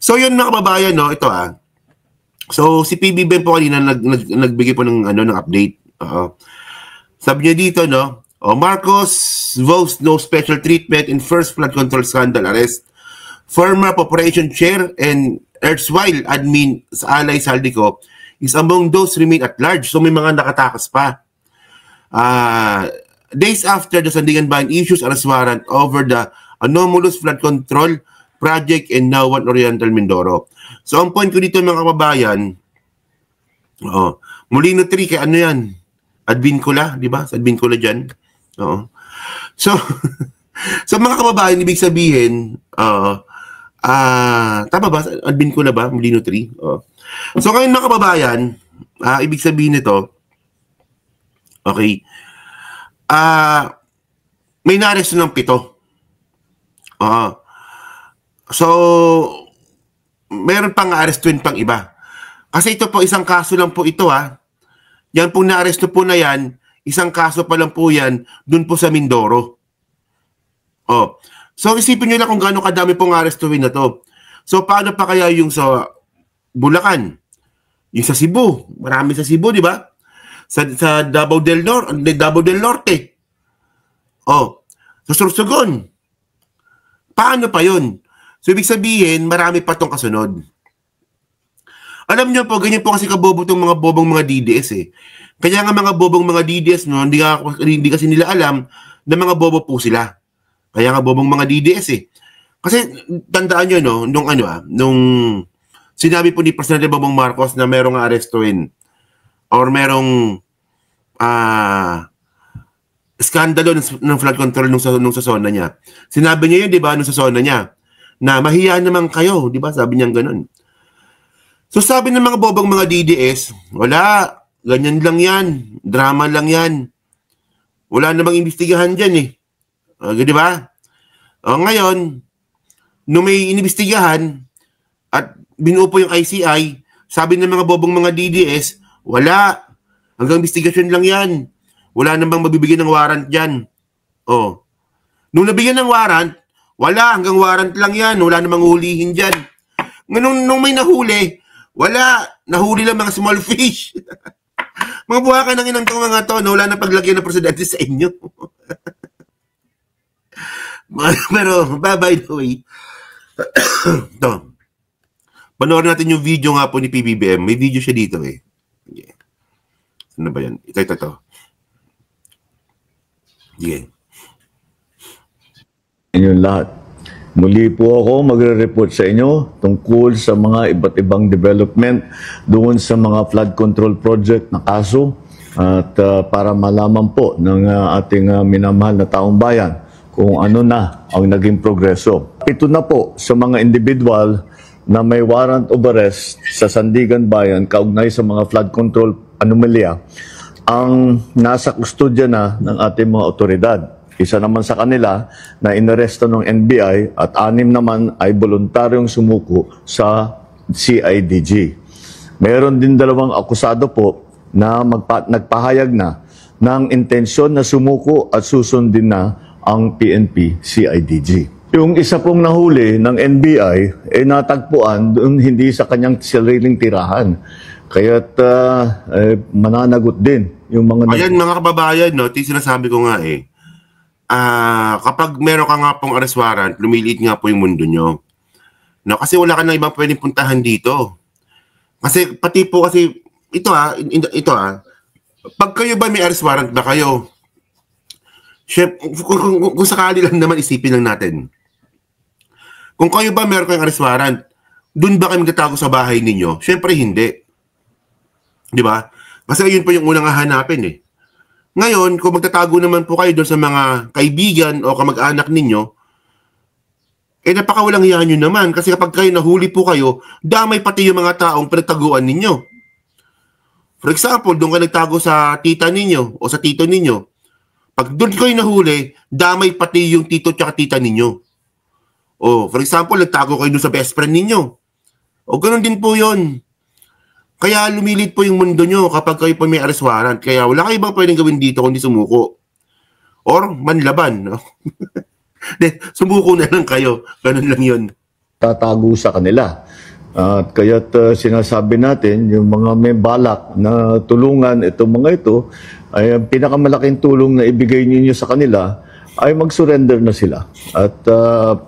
So yun mga kababayan, no, ito So si PBBM po kanina nagbigay po ng ng update. Sabi niya dito, no, Marcos vows no special treatment in first flood control scandal arrest. Former Operation Chair and erstwhile admin sa Alay Saldico is among those remain at large. So may mga nakatakas pa. Days after the Sandigan Bayan issues arrest warrant over the anomalous flood control project in Nawan Oriental, Mindoro. So ang point ko dito mga kababayan, Molino 3, kaya ano yan? Advincula, di ba? Sa Advincula dyan. So, so mga kababayan, ibig sabihin, tama ba? Advincula ba? Molino 3? So ngayon mga kababayan, ibig sabihin nito, okay, may na-arresto ng 7. So, meron pang arestuin pang iba. Kasi ito po, isang kaso lang po ito Yan pong na-aresto po na yan, isang kaso pa lang po yan, dun po sa Mindoro. So, isipin nyo lang kung gaano kadami pong arestuin na to. So, paano pa kaya yung sa Bulacan? Yung sa Cebu. Marami sa Cebu, di ba? Sa Davao del Norte. Sa Sorsogon. Paano pa yun? So, ibig sabihin, marami pa tong kasunod. Alam niyo po, ganyan po kasi kabobo itong mga bobong mga DDS Kaya nga mga bobong mga DDS, no, hindi kasi nila alam na mga bobo po sila. Kaya nga bobong mga DDS Kasi tandaan nyo, no, nung sinabi po ni Presidente Bongbong Marcos na merong arestuin or merong skandalo ng flood control nung sa zona niya. Sinabi niya yun, di ba, nung sa zona niya, na mahiya naman kayo, di ba? Sabi niya ganun. So sabi ng mga bobong mga DDS, wala, ganyan lang yan, drama lang yan. Wala namang imbestigahan dyan di ba? Ngayon, nung may inimbestigahan at binuo po yung ICI, sabi ng mga bobong mga DDS, wala, hanggang investigasyon lang yan. Wala namang mabibigyan ng warrant dyan. Nung nabigyan ng warrant, wala, hanggang warrant lang yan. Wala namang hulihin dyan. Nung may nahuli, wala, nahuli lang mga small fish. Mga buhakan ng inang tong mga to, wala na paglagyan ng presidente sa inyo. Pero, by the way, panoorin natin yung video nga po ni PBBM. May video siya dito Yeah. Ano ba yan? Ito. Yeah. Inyong lahat. Muli po ako magre-report sa inyo tungkol sa mga iba't ibang development doon sa mga flood control project na kaso at para malaman po ng ating minamahal na taong bayan kung ano na ang naging progreso. Ito na po sa mga individual na may warrant of arrest sa Sandigan Bayan kaugnay sa mga flood control anomalya ang nasa kustodya na ng ating mga otoridad. Isa naman sa kanila na inaresto ng NBI at 6 naman ay voluntaryong sumuko sa CIDG. Meron din 2 akusado po na nagpahayag na ng intensyon na sumuko at susundin na ang PNP CIDG. Yung isa pong nahuli ng NBI ay natagpuan doon hindi sa kanyang sariling tirahan. Kaya't mananagot din yung mga... Ayan mga kababayan, no, sinasabi ko nga kapag meron ka nga pong arrest warrant, lumiliit nga po yung mundo nyo. No, kasi wala ka na ibang pwedeng puntahan dito. Kasi pati po kasi, pag kayo ba may arrest warrant ba kayo? Kung sakali lang naman, isipin lang natin. Kung kayo ba meron kayong arrest warrant, dun ba kayo magtatago sa bahay ninyo? Siyempre hindi. Di ba? Kasi yun po yung unang hahanapin Ngayon, kung magtatago naman po kayo doon sa mga kaibigan o kamag-anak ninyo, napakawalang hiya nyo naman. Kasi kapag kayo nahuli po kayo, damay pati yung mga taong pinagtaguan ninyo. For example, doon ka nagtago sa tita ninyo o sa tito ninyo. Pag doon kayo nahuli, damay pati yung tito at tita ninyo. O, for example, nagtago kayo doon sa best friend ninyo. O, ganun din po yun. Kaya lumilit po yung mundo nyo kapag kayo po may arrest warrant. Kaya wala kayo bang pwedeng gawin dito kundi sumuko. Or manlaban. Sumuko na lang kayo. Ganun lang yun. tatago sa kanila. At kaya't sinasabi natin, yung mga may balak na tulungan itong mga ito, ay ang pinakamalaking tulong na ibigay ninyo sa kanila ay mag-surrender na sila. At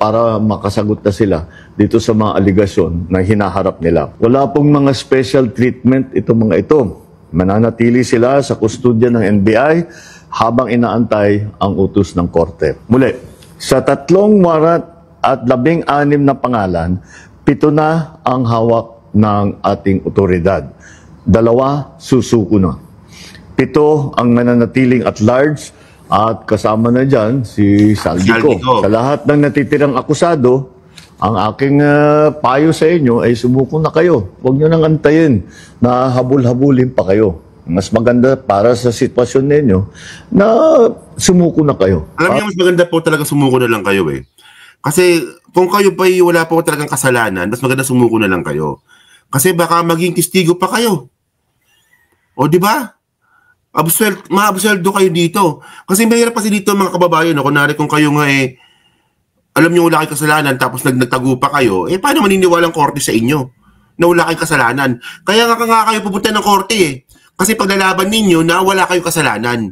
para makasagot na sila dito sa mga aligasyon na hinaharap nila. Wala pong mga special treatment itong mga ito. Mananatili sila sa kustodya ng NBI habang inaantay ang utos ng korte. Muli, sa 3 warrant at 16 na pangalan, 7 na ang hawak ng ating otoridad. 2 susuko na. 7 ang mananatiling at large at kasama na dyan si Saldico. Sa lahat ng natitirang akusado, ang aking payo sa inyo ay sumuko na kayo. Huwag nyo nang antayin na habul-habulin pa kayo. Mas maganda para sa sitwasyon ninyo na sumuko na kayo. Alam niyo, mas maganda po talaga sumuko na lang kayo eh. Kasi kung kayo pa wala po talagang kasalanan, mas maganda sumuko na lang kayo. Kasi baka maging testigo pa kayo. O di ba? Maabsueldo kayo dito. Kasi mahirap kasi dito mga kababayan. Kunwari kung kayo nga alam niyo wala kayong kasalanan tapos nagtago pa kayo, paano maniniwala ang korte sa inyo na wala kayong kasalanan? Kaya nga kayo pupunta ng korte eh. Kasi paglalaban ninyo na wala kayong kasalanan.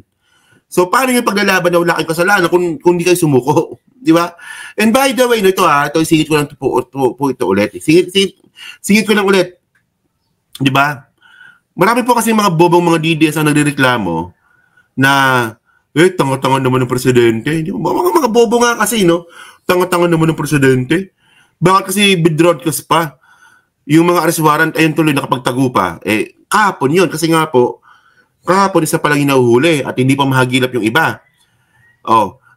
So paano yung paglalaban na wala kayong kasalanan kung hindi kayo sumuko? Di ba? And by the way, ito singit ko lang po ito ulit. Singit ko lang ulit. Di ba? Marami po kasi mga bobong mga DDS ang nagrereklamo na tanga-tanga naman ng presidente. Di ba? Mga bobo nga kasi, no? Tanga-tanga naman ng presidente. Bakit kasi bid-broadcast pa? Yung mga arrest warrant, ayun tuloy nakapagtago pa. Kahapon yun. Kasi nga po, kahapon isa palang hinuhuli at hindi pa mahagilap yung iba.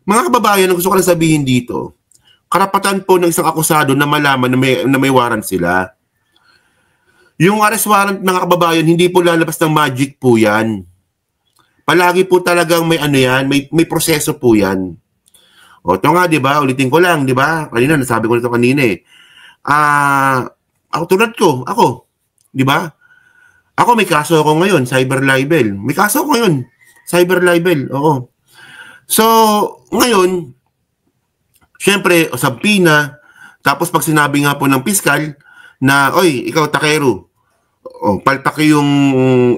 Mga kababayan, ang gusto ko lang sabihin dito, karapatan po ng isang akusado na malaman na may warrant sila. Yung arrest warrant, mga kababayan, hindi po lalabas ng magic po yan. Palagi po talagang may may proseso po yan. Ito nga, di ba? Ulitin ko lang, di ba? Kanina, nasabi ko nito kanina eh. Ako, di ba? Ako may kaso ako ngayon, cyber libel. May kaso ako ngayon, cyber libel. Oo. So, ngayon, syempre, subpoena, tapos pag sinabi nga po ng piskal na, oy, ikaw Takero, palpak yung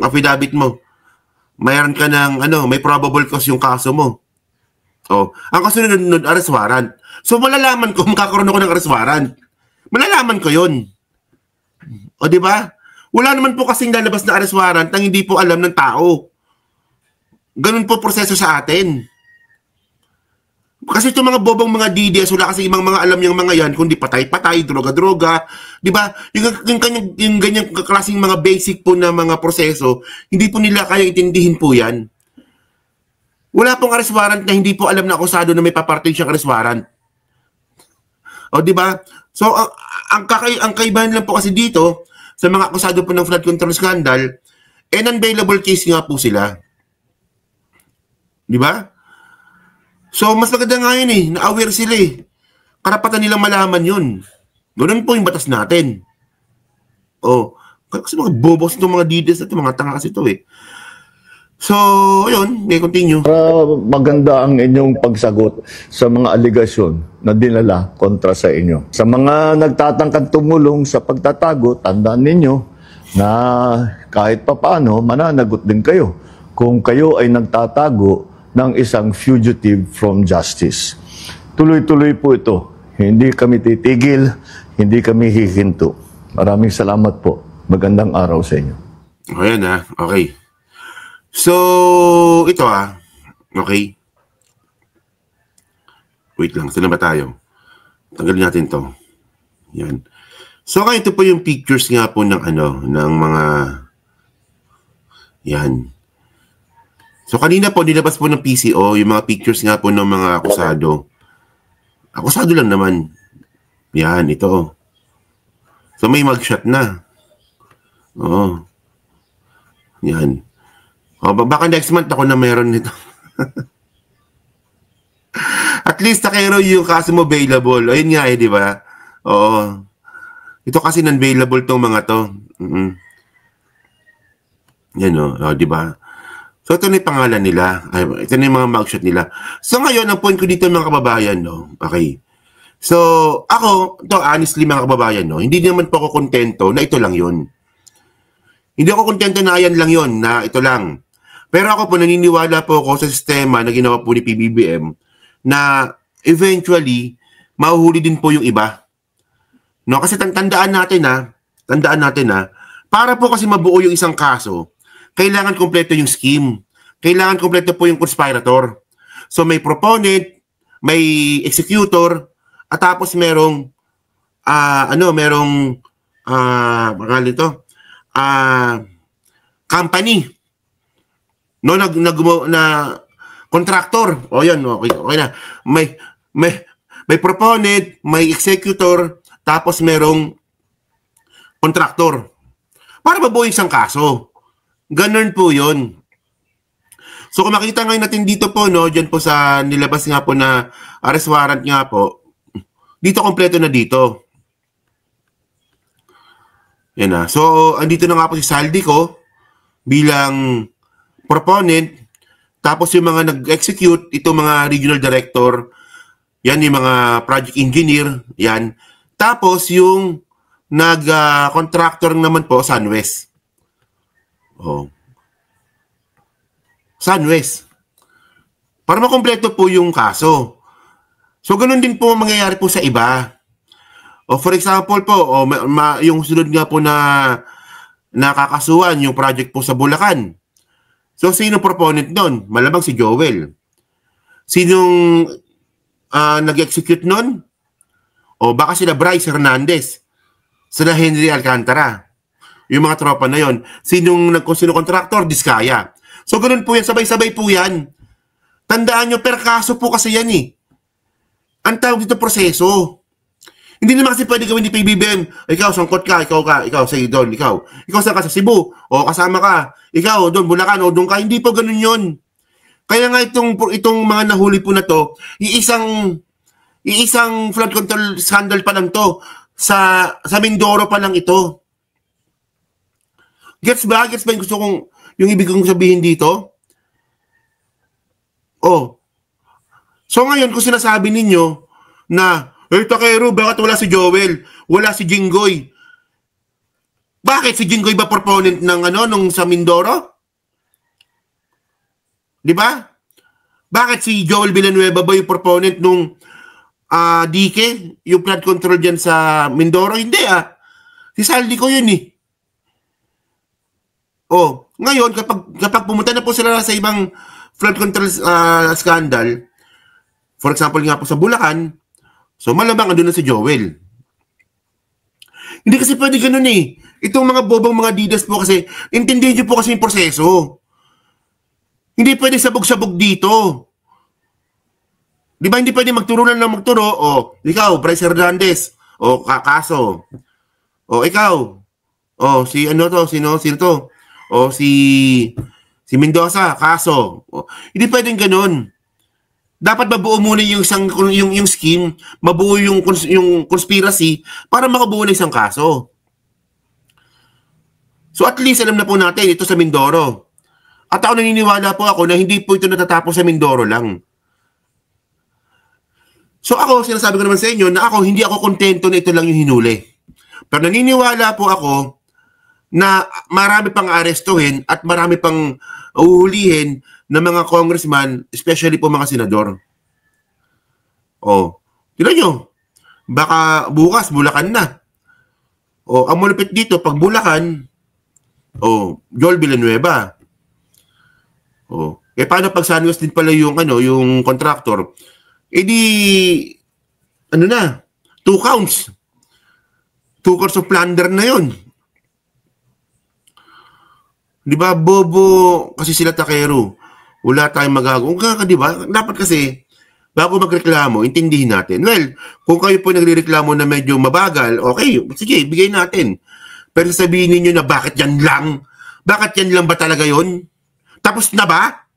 affidavit mo. Mayroon ka ng, may probable cause yung kaso mo. Ang kasunod, arrest warrant. So, malalaman ko, makakaroon ako ng arrest warrant. Malalaman ko yun. Di ba? Wala naman po kasing lalabas na arrest warrant nang hindi po alam ng tao. Ganun po proseso sa atin. Kasi itong mga bobong mga DDS, wala kasi ibang mga alam yung mga yan, kundi patay-patay, droga-droga. Di ba? Yung ganyang klaseng mga basic po na mga proseso, hindi po nila kaya itindihin po yan. Wala pong arrest warrant na hindi po alam na akusado na may paparting siyang arrest warrant. Di ba? So, ang kaibahan lang po kasi dito, sa mga akusado po ng flood control scandal, non-bailable case nga po sila. Di ba? So, mas maganda nga yun na-aware sila Karapatan nilang malaman yun. Ganun po yung batas natin. Kasi mga bobos itong mga DDS at mga tanga kasi ito So, yun, may continue. Maganda ang inyong pagsagot sa mga aligasyon na dinala kontra sa inyo. Sa mga nagtatangkang tumulong sa pagtatago, tandaan ninyo na kahit papaano, mananagot din kayo kung kayo ay nagtatago ng isang fugitive from justice. Tuloy-tuloy po ito. Hindi kami titigil, hindi kami hihinto. Maraming salamat po. Magandang araw sa inyo. Ayan okay. So, ito okay. Wait lang, saan na ba tayo? Tanggalin natin to. Yan. So, ito po yung pictures nga po ng ng mga yan. So, kanina po, nilabas po ng PCO, yung mga pictures nga po ng mga akusado. Akusado lang naman. Yan, ito. So, may mugshot na. Yan. Baka next month ako na meron nito. At least, Takero, yung kaso mo available. Ayun nga di ba? Oo. Ito kasi non-available tong mga to. Yan di ba? So, ito na yung pangalan nila. Ito na yung mga mugshot nila. So, ngayon, ang point ko dito mga kababayan, okay. So, ako, to honestly mga kababayan, no, hindi naman po ako kontento na ito lang yun. Hindi ako kontento na ayan lang yun, na ito lang. Pero ako po, naniniwala po ako sa sistema na ginawa po ni PBBM na eventually, mahuhuli din po yung iba. No, kasi tandaan natin para po kasi mabuo yung isang kaso, kailangan kompleto yung scheme. Kailangan kompleto po yung conspirator. So may proponent, may executor, at tapos merong pangalan ito, company. No, na contractor. O yan, okay na. May proponent, may executor, tapos merong contractor. Para mabuo yung isang kaso. Ganun po yun. So kung makita ngayon natin dito po, no, dyan po sa nilabas nga po na arrest warrant nga po, dito kompleto na dito. Yan na. So, andito na nga po si Saldico bilang proponent, tapos yung mga nag-execute, ito mga regional director, yan yung mga project engineer, yan. Tapos yung nag-contractor naman po, Sunwest. Oh. Sunwest. Para makompleto po yung kaso. So, ganun din po mangyayari po sa iba. O for example po, yung sunod nga po na nakakasuhan yung project po sa Bulacan. So, sino proponent nun? Malamang si Joel. Sinong nag-execute nun? O baka sila Bryce Hernandez. Sila Henry Alcantara. Yung mga tropa na yon. Sino contractor? Diskaya. So, ganun po yan. Sabay-sabay po yan. Tandaan nyo, per kaso po kasi yan eh. Ang tawag dito proseso. Hindi naman kasi pwede gawin ni PBBM. Ikaw, sangkot ka, ikaw, say doon, ikaw. Ikaw saan ka sa Cebu, o kasama ka. Ikaw, doon, Bulacan, o doon ka. Hindi po ganun yun. Kaya nga itong mga nahuli po na to, iisang flood control scandal pa lang to. Sa Mindoro pa lang ito. Gets ba? Gets ba yung ibig kong sabihin dito? Oh. So ngayon, kung sinasabi ninyo na, Takero, bakit wala si Joel? Wala si Jinggoy? Bakit si Jinggoy ba proponent ng nung sa Mindoro? Di ba? Bakit si Joel Villanueva ba yung proponent nung DK, yung flood control dyan sa Mindoro? Hindi Si Saldico yun eh. Oh, ngayon kapag pumunta na po sila sa ibang flood control scandal, for example nga po sa Bulacan, so malamang andun na si Joel. Hindi kasi pwede ganun eh. Itong mga bobang mga didas po kasi, intindihin nyo po kasi yung proseso. Hindi pwede sabog-sabog dito. Di ba hindi pwede magturo na magturo? O, ikaw, Bryce Hernandez. O, kaso. O, ikaw. O, si ano to? Sino to? O, si Mendoza, kaso. O, hindi pwedeng ganun. Dapat mabuo muna yung scheme, mabuo yung conspiracy para makabuo na isang kaso. So at least alam na po natin ito sa Mindoro. At ako naniniwala po ako na hindi po ito natatapos sa Mindoro lang. So ako, sinasabi ko naman sa inyo na hindi ako kontento na ito lang yung hinuli. Pero naniniwala po ako na marami pang arestuhin at marami pang uhulihin ng mga congressman, especially po mga senador. Tignan nyo, baka bukas, Bulacan na. Ang malupit dito, pag Bulacan, Joel Villanueva. Paano pag Sunwest din pala yung contractor? Na, 2 counts. 2 counts of plunder na yun. Di ba, bobo kasi sila Takero. Wala tayong magagawa. Di ba? Dapat kasi, bago magreklamo, intindihin natin. Well, kung kayo po nagrereklamo na medyo mabagal, okay, sige, bigay natin. Pero sabihin niyo na bakit yan lang? Bakit yan lang ba talaga yon? Tapos na ba?